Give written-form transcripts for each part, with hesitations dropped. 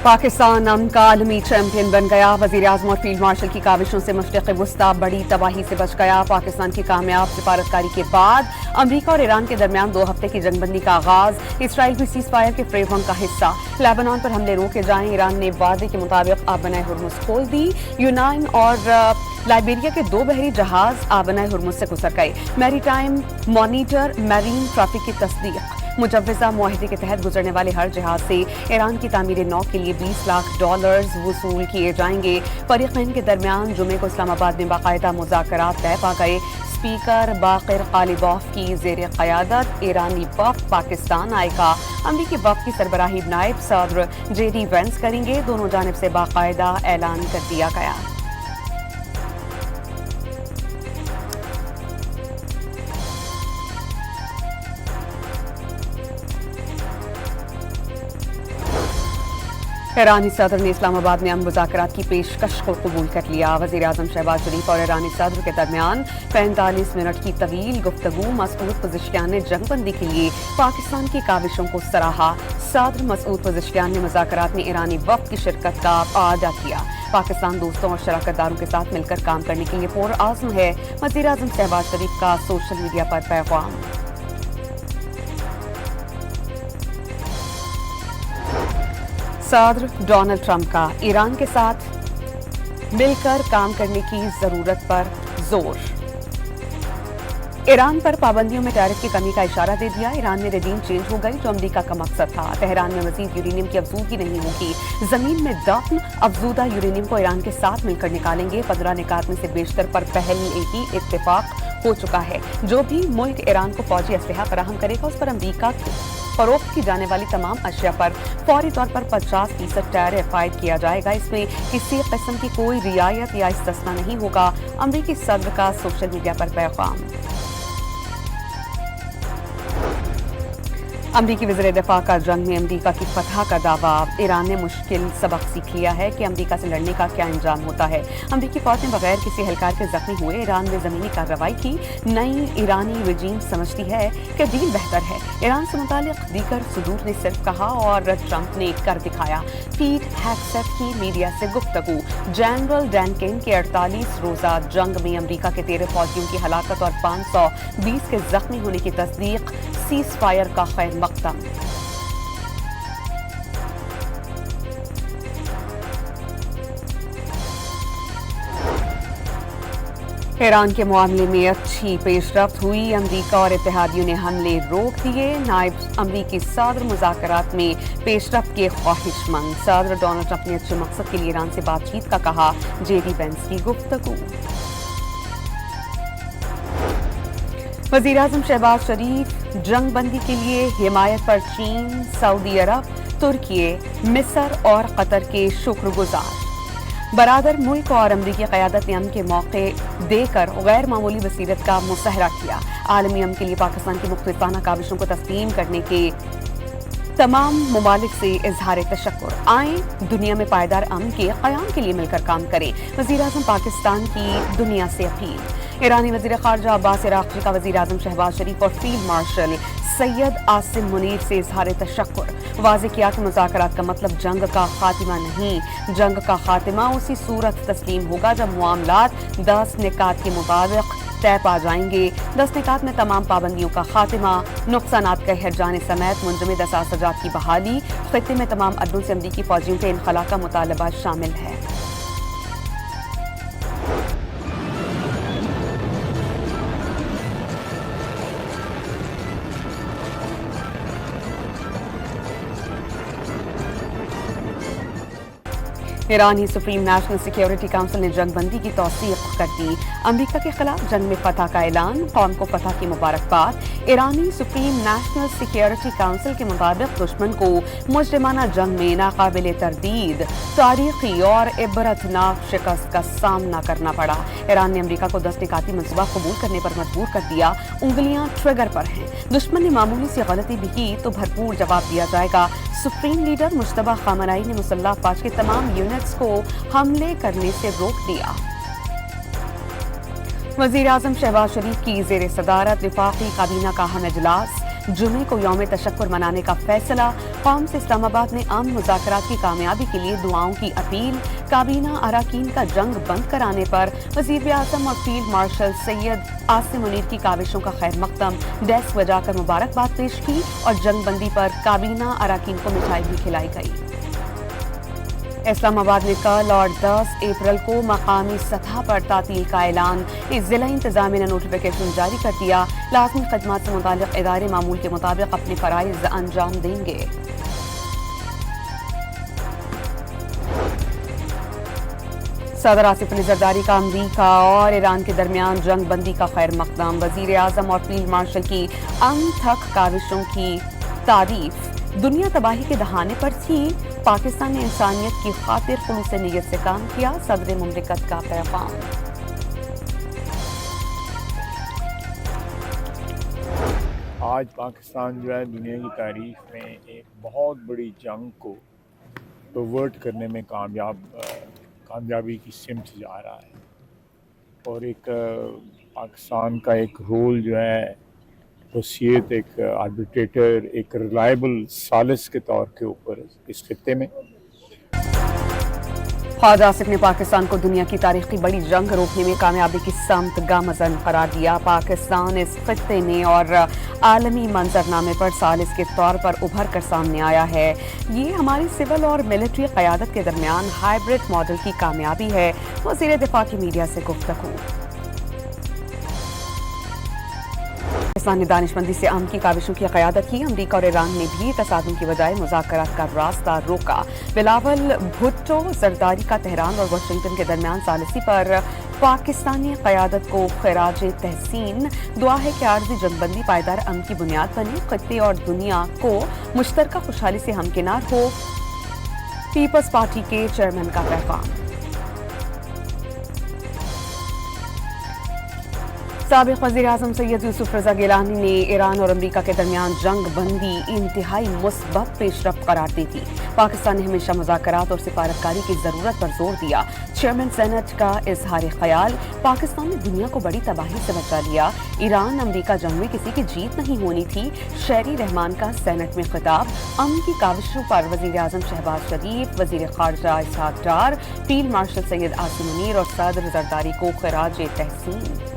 पाकिस्तान अमन का आलमी चैंपियन बन गया। वज़ीर-ए-आज़म और फील्ड मार्शल की काविशों से मशरिक़ वुस्ता बड़ी तबाही से बच गया। पाकिस्तान की कामयाब सिफारतकारी के बाद अमरीका और ईरान के दरमियान 2 हफ्ते की जंगबंदी का आगाज। इसराइल भी सीज़ फायर के फ्रेमवर्क का हिस्सा। लेबनान पर हमले रोके जाएं। ईरान ने वादे के मुताबिक आबनाए हुर्मुज़ खोल दी। यूनान और लाइबेरिया के 2 बहरी जहाज आबनाए हुर्मुज़ से गुजर गए। मैरीटाइम मॉनिटर मैरीन ट्रैफिक की तस्दीक। मुजव्वज़ा मुआहदे के तहत गुजरने वाले हर जहाज से ईरान की तामीर नौ के लिए $20 लाख वसूल किए जाएंगे। फरीक़ैन के दरमियान जुमे को इस्लामाबाद में बाकायदा मुज़ाकरात तय पा गए। स्पीकर बाक़िर ग़ालिबॉफ की ज़ेर क़यादत ईरानी वफ़द पाकिस्तान आएगा। अमरीकी वफ़द की सरबराही नायब सदर JD वेंस करेंगे। दोनों जानिब से बाकायदा ऐलान कर दिया गया। ईरानी सदर ने इस्लामाबाद में मुज़ाकरात की पेशकश को कबूल कर लिया। वज़ीर-ए-आज़म शहबाज शरीफ और ईरानी सदर के दरमियान 45 मिनट की तवील गुफ्तगू। मसूद पज़ेश्कियान ने जंगबंदी के लिए पाकिस्तान की काविशों को सराहा। सदर मसूद पज़ेश्कियान ने मुज़ाकरात में ईरानी वफ़द की शिरकत का आदा किया। पाकिस्तान दोस्तों और शराकतदारों के साथ मिलकर काम करने के लिए पुरअज़्म है। वज़ीर-ए-आज़म शहबाज शरीफ का सोशल मीडिया पर पैगाम। सदर डोनाल्ड ट्रंप का ईरान के साथ मिलकर काम करने की जरूरत पर जोर। ईरान पर पाबंदियों में टैरिफ की कमी का इशारा दे दिया। ईरान में रेजीम चेंज हो गई जो अमरीका का मकसद था। तेहरान में मजीद यूरेनियम की अफजूदगी नहीं होगी। जमीन में दफन अफजूदा यूरेनियम को ईरान के साथ मिलकर निकालेंगे। 15 निकात में से बेशतर पर पहले ही इत्तेफाक हो चुका है। जो भी मुल्क ईरान को फौजी असलहा फराहम करेगा उस पर अमरीका फरोख्त की जाने वाली तमाम अशिया पर फौरी तौर पर 50% टैरिफ आयद किया जाएगा। इसमें किसी किस्म की कोई रियायत या इस्तिस्ना नहीं होगा। अमरीकी सदर का सोशल मीडिया पर पैगाम। अमरीकी वज़ीर दिफा का जंग में अमरीका की फतह का दावा। ईरान ने मुश्किल सबक सीख लिया है कि अमरीका से लड़ने का क्या अंजाम होता है। अमरीकी फौज ने बगैर किसी एहलकार के जख्मी हुए ईरान में ज़मीनी कार्रवाई की। नई ईरानी रजीम समझती है कि डील बेहतर है। ईरान से मुतालिक दीगर सुदूर ने सिर्फ कहा और ट्रंप ने कर दिखाया। पीट हेग्सेथ की मीडिया से गुफ्तगू। जनरल डैनकेन के 48 रोज़ा जंग में अमरीका के 13 फौजियों की हलाकत और 520 के जख्मी होने की तस्दीक। सीज़ फायर का खैर मकदम। ईरान के मामले में अच्छी पेशरफ्त हुई। अमरीका और इत्तेहादियों ने हमले रोक दिए। नायब अमरीकी सदर मुज़ाकरात में पेशरफ्त के ख्वाहिशमंद। सदर डोनाल्ड ट्रंप ने अच्छे मकसद के लिए ईरान से बातचीत का कहा। JD वेंस की गुफ्तगू। वज़ीर-ए-आज़म शहबाज शरीफ जंगबंदी के लिए हिमायत पर चीन, सऊदी अरब, तुर्की, मिस्र और कतर के शुक्रगुजार। बरादर मुल्क और अमरीकी क़यादत ने अमन के मौके देकर गैर मामूली बसीरत का मुसहरा किया। आलमी अमन के लिए पाकिस्तान की मुख्तलिफाना काविशों को तस्लीम करने के तमाम ममालिक से इजहार तशक्कुर। आए दुनिया में पायदार अमन के क़याम के लिए मिलकर काम करें। वज़ीर-ए-आज़म पाकिस्तान की दुनिया से अपील। ईरानी वज़ीर ख़ारजा अब्बास इराक़ी का वज़ीर-ए-आज़म शहबाज शरीफ और फील्ड मार्शल सैयद आसिम मुनीर से इजहार तशक्कुर। वाज़ेह किया कि मुज़ाकरात का मतलब जंग का खात्मा नहीं। जंग का खात्मा उसी सूरत तस्लीम होगा जब मामलात 10 निकात के मुताबिक तय पा जाएंगे। 10 निकात में तमाम पाबंदियों का खात्मा, नुकसानात का हट जाने समेत मुंजमद असासजात की बहाली, खित्ते में तमाम अड्डों से अमरीकी फौजियों के इनखला का मुतालबा शामिल है। ईरानी सुप्रीम नेशनल सिक्योरिटी काउंसिल ने जंगबंदी की तौसीक कर दी। अमरीका के खिलाफ जंग में फतह का ऐलान। कौम को फतह की मुबारकबाद। ईरानी सुप्रीम नेशनल सिक्योरिटी काउंसिल के मुताबिक दुश्मन को मुजरिमाना जंग में नाकाबिल तरदीद तारीखी और इबरतनाक शिकस्त का सामना करना पड़ा। ईरान ने अमरीका को 10 निकाती मंसूबा कबूल करने पर मजबूर कर दिया। उंगलियां ट्रिगर पर हैं। दुश्मन ने मामूली सी गलती भी की तो भरपूर जवाब दिया जाएगा। सुप्रीम लीडर मुश्तबा खामनाई ने मुसल्लह अफवाज के तमाम यूनिट्स को हमले करने से रोक दिया। वज़ीर-ए-आज़म शहबाज शरीफ की ज़ेर सदारत वफाकी काबीना का अहम इजलास। जुमे को यौम तशक्कुर मनाने का फैसला। कौम से इस्लामाबाद में अमन मुज़ाकरात की कामयाबी के लिए दुआओं की अपील। काबीना अराकीन का जंग बंद कराने पर वज़ीर आज़म और फील्ड मार्शल सैयद आसिम मुनीर की काविशों का खैर मकदम। डेस्क बजाकर मुबारकबाद पेश की और जंग बंदी पर काबीना अराकीन को मिठाई भी खिलाई गई। इस्लामाबाद में कल और 10 अप्रैल को मकामी सतह पर तातील का ऐलान। इस जिला इंतजामिया ने नोटिफिकेशन जारी कर दिया। लाज़मी खदमात से मुताल्लिक़ इदारे मामूल के मुताबिक अपने फ़राइज़ अंजाम देंगे। सदर आसिफ अली जरदारी का अमरीका और ईरान के दरमियान जंग बंदी का खैर मकदम। वज़ीर आज़म और फील्ड मार्शल की अनथक काविशों की तारीफ। दुनिया तबाही के दहाने पर थी, पाकिस्तान ने इंसानियत की खातिर खुलूस नीयत से काम किया। सदर मुमलिकत का पैगाम। आज पाकिस्तान जो है दुनिया की तारीख में एक बहुत बड़ी जंग को प्रवर्ट करने में कामयाबी की सिमत जा रहा है और एक पाकिस्तान का एक रोल जो है वसीयत एक आर्बिट्रेटर, एक रिलायबल सालिस के तौर के ऊपर इस खित्ते में। ख्वाजा आसिफ ने पाकिस्तान को दुनिया की तारीख की बड़ी जंग रोकने में कामयाबी की समत गामज़न करार दिया। पाकिस्तान इस खित्ते में और आलमी मंजरनामे पर सालिस के तौर पर उभर कर सामने आया है। ये हमारी सिविल और मिलिट्री क़यादत के दरमियान हाइब्रिड मॉडल की कामयाबी है। वज़ीर दिफा की मीडिया से गुफ्तगू। पाकिस्तान ने दानिशमंदी से अमन की काविशों की क़यादत की। अमरीका और ईरान ने भी तसादुम की बजाय मुज़ाकरात का रास्ता रोका। बिलावल भुट्टो जरदारी का तेहरान और वाशिंगटन के दरमियान सालिसी पर पाकिस्तानी क़यादत को खिराज तहसीन। दुआ है कि आर्ज़ी जंगबंदी पायदार अमन की बुनियाद बने। खित्ते और दुनिया को मुश्तरका खुशहाली से हमकिनार हो। पीपल्स पार्टी के चेयरमैन का पैगाम। साबिक़ वज़ीर आज़म सैयद यूसुफ रज़ा गिलानी ने ईरान और अमरीका के दरमियान जंग बंदी इंतहाई मुस्बत पेशरफ्त करार दी थी। पाकिस्तान ने हमेशा मुज़ाकरात और सिफारतकारी की ज़रूरत पर जोर दिया। चेयरमैन सेनेट का इजहार ख्याल। पाकिस्तान ने दुनिया को बड़ी तबाही से बचा लिया। ईरान अमरीका जंग में किसी की जीत नहीं होनी थी। शेरी रहमान का सेनेट में खिताब। अमन की काविशों पर वज़ीर आज़म शहबाज शरीफ, वज़ीर ख़ारजा इसहाक़ डार, फील्ड मार्शल सैयद आसिम मुनीर और सदर जरदारी को खिराज तहसीन।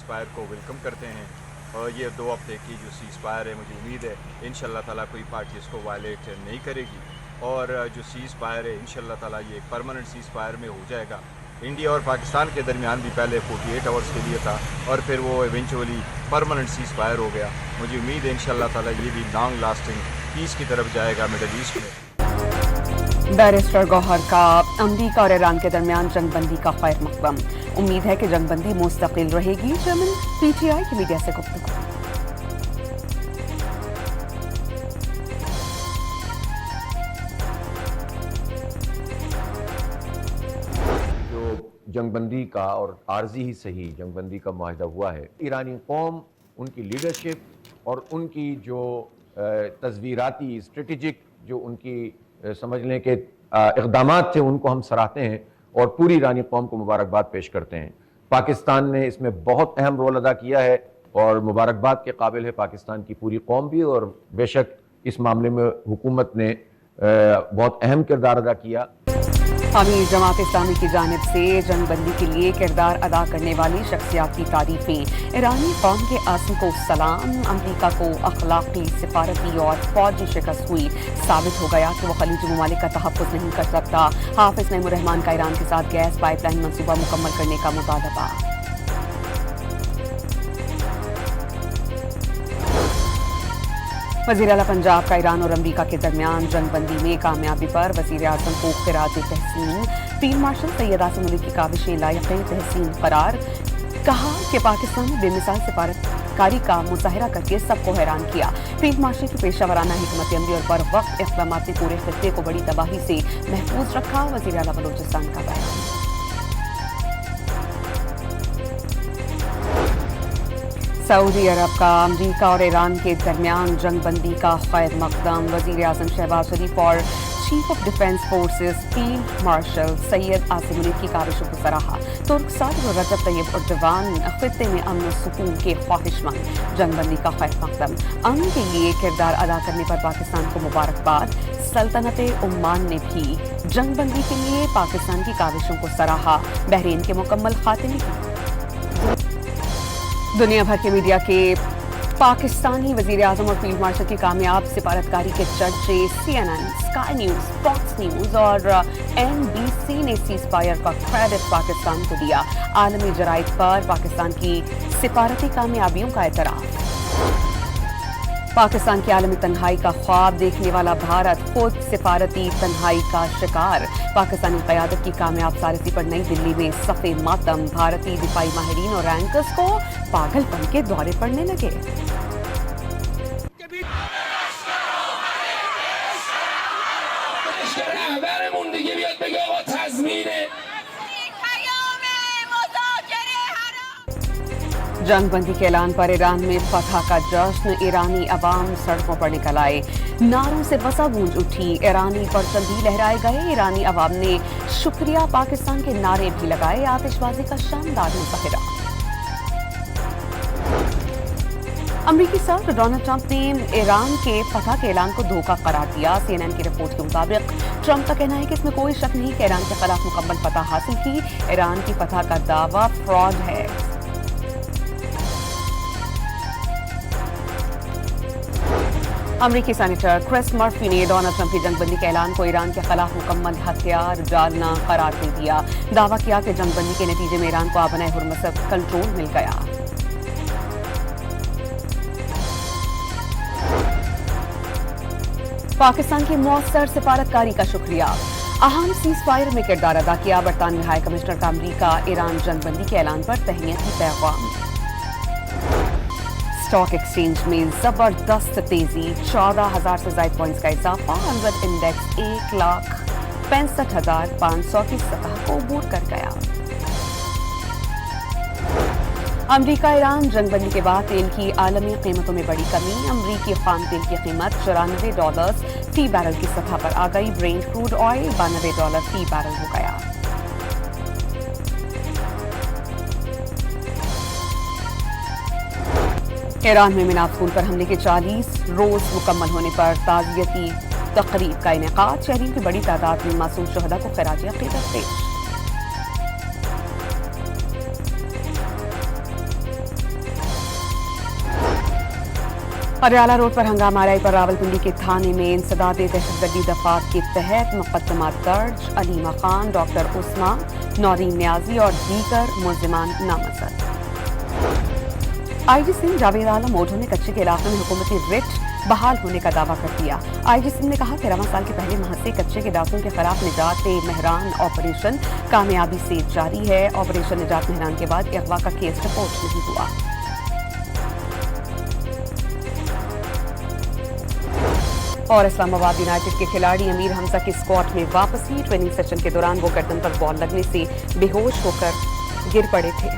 फायर को वेलकम करते हैं और ये 2 हफ्ते की जो सीज़ फायर है, मुझे उम्मीद है इंशाल्लाह ताला कोई पार्टी इसको वायलेट नहीं करेगी और जो सीज़ फायर है इंशाल्लाह ताला ये परमानेंट सीज़ फायर में हो जाएगा। इंडिया और पाकिस्तान के दरमियान भी पहले 48 आवर्स के लिए था और फिर वो इवेंचुअली परमानेंट सीज़ फायर हो गया। मुझे उम्मीद है इंशाल्लाह ताला ये भी लॉन्ग लास्टिंग पीस की तरफ जाएगा मिडल ईस्ट में। बैरिस्टर गौहर का अमरीका और ईरान के दरमियान जंगबंदी का खैर मकदम। उम्मीद है कि जंगबंदी मुस्तकिल रहेगी। चेयरमैन पीटीआई की मीडिया से गुफ्तगू। जो जंगबंदी का और आर्जी ही सही जंगबंदी का मुआहदा हुआ है, ईरानी कौम, उनकी लीडरशिप और उनकी जो तस्वीराती स्ट्रेटेजिक जो उनकी समझ लें कि इक़दामात थे, उनको हम सराहते हैं और पूरी ईरानी कौम को मुबारकबाद पेश करते हैं। पाकिस्तान ने इसमें बहुत अहम रोल अदा किया है और मुबारकबाद के काबिल है पाकिस्तान की पूरी कौम भी, और बेशक इस मामले में हुकूमत ने बहुत अहम किरदार अदा किया। अमीर जमात इस्लामी की जानिब से जंगबंदी के लिए किरदार अदा करने वाली शख्सियात की तारीफें। ईरानी कौम के आज़म को सलाम। अमरीका को अखलाकी, सिफारती और फौजी शिकस्त हुई। साबित हो गया कि वो खलीजी ममालिक का तहफ़्फ़ुज़ नहीं कर सकता। हाफिज़ नईमुर रहमान का ईरान के साथ गैस पाइपलाइन मंसूबा मुकम्मल करने का मुतालबा। वज़ीर आला पंजाब का ईरान और अमरीका के दरमियान जंगबंदी में कामयाबी पर वज़ीर आज़म को खिराज तहसीन। फील्ड मार्शल सैयद आसिम मुनीर की काविशें लायक़ तहसीन करार। कहा कि पाकिस्तान ने बेमिसाल सिफारतकारी का मुजाहरा करके सबको हैरान किया। फील्ड मार्शल की पेशावराना हिकमत अमली और बरवक्त इक़दाम ने पूरे खित्ते को बड़ी तबाही से महफूज रखा। वज़ीर आला बलोचिस्तान का बयान। सऊदी अरब का अमरीका और ईरान के दरमियान जंगबंदी का खैर मकदम। वज़ीर आज़म शहबाज शरीफ और chief of defence forces field marshal Syed Asim Munir की काविशों को सराहा। तुर्क सदर रजब तैयब एर्दोगान खित्ते में अमन और सुकून के ख्वाहिशमंद, जंगबंदी का खैर मकदम, अमन के लिए किरदार अदा करने पर पाकिस्तान को मुबारकबाद। सल्तनत ओमान ने भी जंगबंदी के लिए पाकिस्तान की काविशों को सराहा, बहरीन के मुकम्मल खात्मे की। दुनिया भर के मीडिया के पाकिस्तानी वजीर आजम और फील्ड मार्शल की कामयाब सिफारतकारी के चर्चे CNN, Sky News, Fox News और NBC ने सीज फायर का क्रेडिट पाकिस्तान को दिया। आलमी जराइद पर पाकिस्तान की सिफारती कामयाबियों का एतराफ। पाकिस्तान की आलमी तन्हाई का ख्वाब देखने वाला भारत खुद सिफारती तन्हाई का शिकार। पाकिस्तानी क़यादत की कामयाब सारसी पर नई दिल्ली में सफ़े मातम, भारतीय दिफाई माहिरीन और रैंकर्स को पागलपन के दौरे पड़ने लगे। जंगबंदी के ऐलान पर ईरान में फतह का जश्न, ईरानी अवाम सड़कों पर निकल आए, नारों से बसा गूंज उठी, ईरानी परचम भी लहराए गए। ईरानी अवाम ने शुक्रिया पाकिस्तान के नारे भी लगाए, आतिशबाजी का शानदार मुजाहिरा। अमरीकी सदर डोनाल्ड ट्रंप ने ईरान के फतह के ऐलान को धोखा करार दिया। CNN की रिपोर्ट के मुताबिक ट्रंप का कहना है कि इसमें कोई शक नहीं कि ईरान के खिलाफ मुकम्मल फतह हासिल की। ईरान की फतह का दावा फ्रॉड है। अमरीकी सेनेटर क्रिस मर्फी ने डोनाल्ड ट्रंप की जंगबंदी के ऐलान को ईरान के खिलाफ मुकम्मल हथियार डालना करार दे दिया। दावा किया कि जंगबंदी के नतीजे में ईरान को आबनाए हुर्मुज़ से कंट्रोल मिल गया। पाकिस्तान की मौसर सिफारतकारी का शुक्रिया। अहम सीज फायर में किरदार अदा किया। बरतानवी हाई कमिश्नर का अमरीका ईरान जंगबंदी के ऐलान पर तहनीत की पैगाम। स्टॉक एक्सचेंज में जबरदस्त तेजी, 14,000 से ज्यादा पॉइंट्स का इजाफा। 100 इंडेक्स 1,65,500 की सतह को अबूर कर गया। अमरीका ईरान जंगबंदी के बाद तेल की आलमी कीमतों में बड़ी कमी। अमरीकी खाम तेल की कीमत $94 फी बैरल की सतह पर आ गई। ब्रेंट क्रूड ऑयल $92 फी बैरल हो गया। ईरान में मीनार स्कूल पर हमले के 40 रोज मुकम्मल होने पर ताज़ियती तकरीब का इनेकाद। शहरियों की बड़ी तादाद में मासूम शुहदा को खिराज अक़ीदत पेश। हरियाला रोड पर हंगामा आरआई पर रावलपिंडी के थाने में इंसदाद दहशतगर्दी दफात के तहत मुकदमा दर्ज। अलीमा खान, डॉक्टर उस्मा, नौरीन न्याजी और दीगर मुल्जिमान नामजद। IG सिंह जावेद आलम ओढो ने कच्चे के इलाके में हुकूमती रिट बहाल होने का दावा कर दिया। IG सिंह ने कहा कि रवां साल के पहले माह से कच्चे के डाकुओं के खिलाफ निजात मेहरान ऑपरेशन कामयाबी से जारी है। ऑपरेशन निजात मेहरान के बाद अगवा का केस रिपोर्ट नहीं हुआ। और इस्लामाबाद यूनाइटेड के खिलाड़ी अमीर हमजा की स्क्वाड में वापसी। ट्रेनिंग सेशन के दौरान वो गर्दन पर बॉल लगने से बेहोश होकर गिर पड़े थे।